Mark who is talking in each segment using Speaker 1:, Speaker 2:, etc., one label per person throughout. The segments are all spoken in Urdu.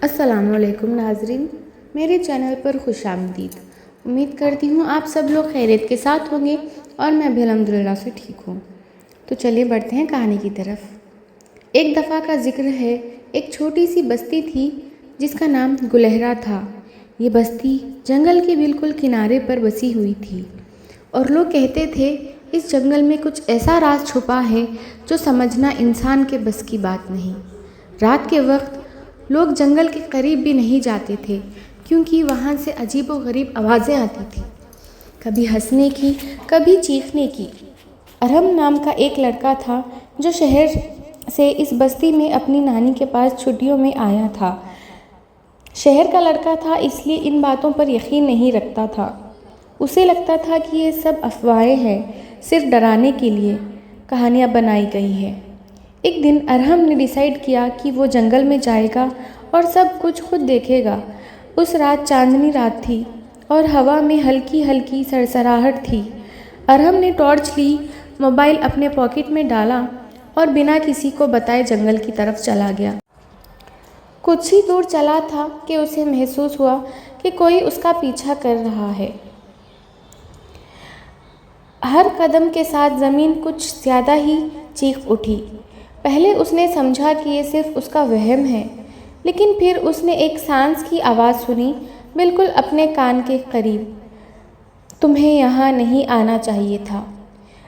Speaker 1: السلام علیکم ناظرین، میرے چینل پر خوش آمدید۔ امید کرتی ہوں آپ سب لوگ خیریت کے ساتھ ہوں گے اور میں بھی الحمدللہ سے ٹھیک ہوں۔ تو چلیے بڑھتے ہیں کہانی کی طرف۔ ایک دفعہ کا ذکر ہے، ایک چھوٹی سی بستی تھی جس کا نام گلہرا تھا۔ یہ بستی جنگل کے بالکل کنارے پر بسی ہوئی تھی اور لوگ کہتے تھے اس جنگل میں کچھ ایسا راز چھپا ہے جو سمجھنا انسان کے بس کی بات نہیں۔ رات کے وقت لوگ جنگل کے قریب بھی نہیں جاتے تھے کیونکہ وہاں سے عجیب و غریب آوازیں آتی تھیں، کبھی ہنسنے کی، کبھی چیخنے کی۔ ارہم نام کا ایک لڑکا تھا جو شہر سے اس بستی میں اپنی نانی کے پاس چھٹیوں میں آیا تھا۔ شہر کا لڑکا تھا اس لیے ان باتوں پر یقین نہیں رکھتا تھا۔ اسے لگتا تھا کہ یہ سب افواہیں ہیں، صرف ڈرانے کے لیے کہانیاں بنائی گئی ہیں۔ ایک دن ارہم نے ڈیسائیڈ کیا کہ وہ جنگل میں جائے گا اور سب کچھ خود دیکھے گا۔ اس رات چاندنی رات تھی اور ہوا میں ہلکی ہلکی سرسراہٹ تھی۔ ارہم نے ٹارچ لی، موبائل اپنے پاکٹ میں ڈالا اور بنا کسی کو بتائے جنگل کی طرف چلا گیا۔ کچھ ہی دور چلا تھا کہ اسے محسوس ہوا کہ کوئی اس کا پیچھا کر رہا ہے۔ ہر قدم کے ساتھ زمین کچھ زیادہ ہی چیخ اٹھی۔ پہلے اس نے سمجھا کہ یہ صرف اس کا وہم ہے، لیکن پھر اس نے ایک سانس کی آواز سنی، بالکل اپنے کان کے قریب۔ تمہیں یہاں نہیں آنا چاہیے تھا۔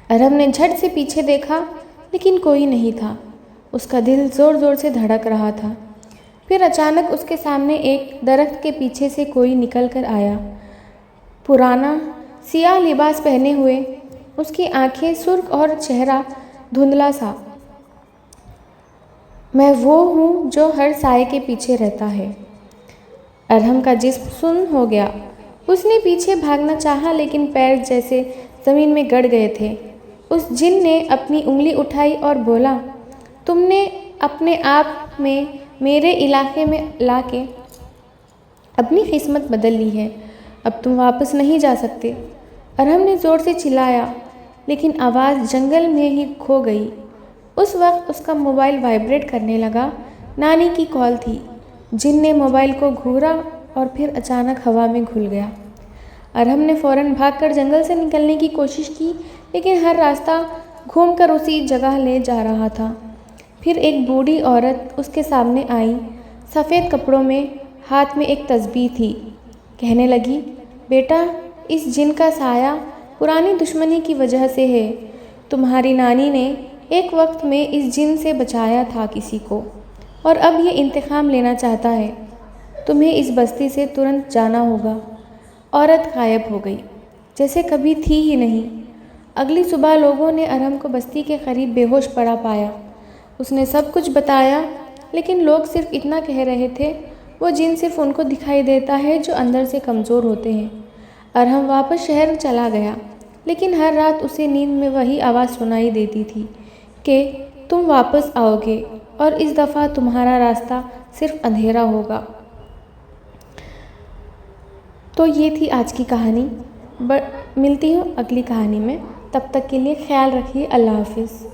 Speaker 1: ارہم نے جھٹ سے پیچھے دیکھا لیکن کوئی نہیں تھا۔ اس کا دل زور زور سے دھڑک رہا تھا۔ پھر اچانک اس کے سامنے ایک درخت کے پیچھے سے کوئی نکل کر آیا، پرانا سیاہ لباس پہنے ہوئے، اس کی آنکھیں سرخ اور چہرہ دھندلا سا۔ میں وہ ہوں جو ہر سائے کے پیچھے رہتا ہے۔ ارہم کا جسم سن ہو گیا۔ اس نے پیچھے بھاگنا چاہا لیکن پیر جیسے زمین میں گڑ گئے تھے۔ اس جن نے اپنی انگلی اٹھائی اور بولا، تم نے اپنے آپ میں میرے علاقے میں لا کے اپنی قسمت بدل لی ہے، اب تم واپس نہیں جا سکتے۔ ارہم نے زور سے چلایا لیکن آواز جنگل میں ہی کھو گئی۔ اس وقت اس کا موبائل وائبریٹ کرنے لگا۔ نانی کی کال تھی۔ جن نے موبائل کو گھورا اور پھر اچانک ہوا میں گھل گیا۔ ارہم نے فوراً بھاگ کر جنگل سے نکلنے کی کوشش کی لیکن ہر راستہ گھوم کر اسی جگہ لے جا رہا تھا۔ پھر ایک بوڑھی عورت اس کے سامنے آئی، سفید کپڑوں میں، ہاتھ میں ایک تسبیح تھی۔ کہنے لگی، بیٹا، اس جن کا سایہ پرانی دشمنی کی وجہ سے ہے۔ تمہاری نانی نے ایک وقت میں اس جن سے بچایا تھا کسی کو اور اب یہ انتقام لینا چاہتا ہے۔ تمہیں اس بستی سے ترنت جانا ہوگا۔ عورت غائب ہو گئی، جیسے کبھی تھی ہی نہیں۔ اگلی صبح لوگوں نے ارہم کو بستی کے قریب بے ہوش پڑا پایا۔ اس نے سب کچھ بتایا لیکن لوگ صرف اتنا کہہ رہے تھے، وہ جن صرف ان کو دکھائی دیتا ہے جو اندر سے کمزور ہوتے ہیں۔ ارہم واپس شہر چلا گیا لیکن ہر رات اسے نیند میں وہی آواز سنائی دیتی تھی کہ تم واپس آؤ گے اور اس دفعہ تمہارا راستہ صرف اندھیرا ہوگا۔ تو یہ تھی آج کی کہانی۔ ملتی ہوں اگلی کہانی میں، تب تک کے لیے خیال رکھیے۔ اللہ حافظ۔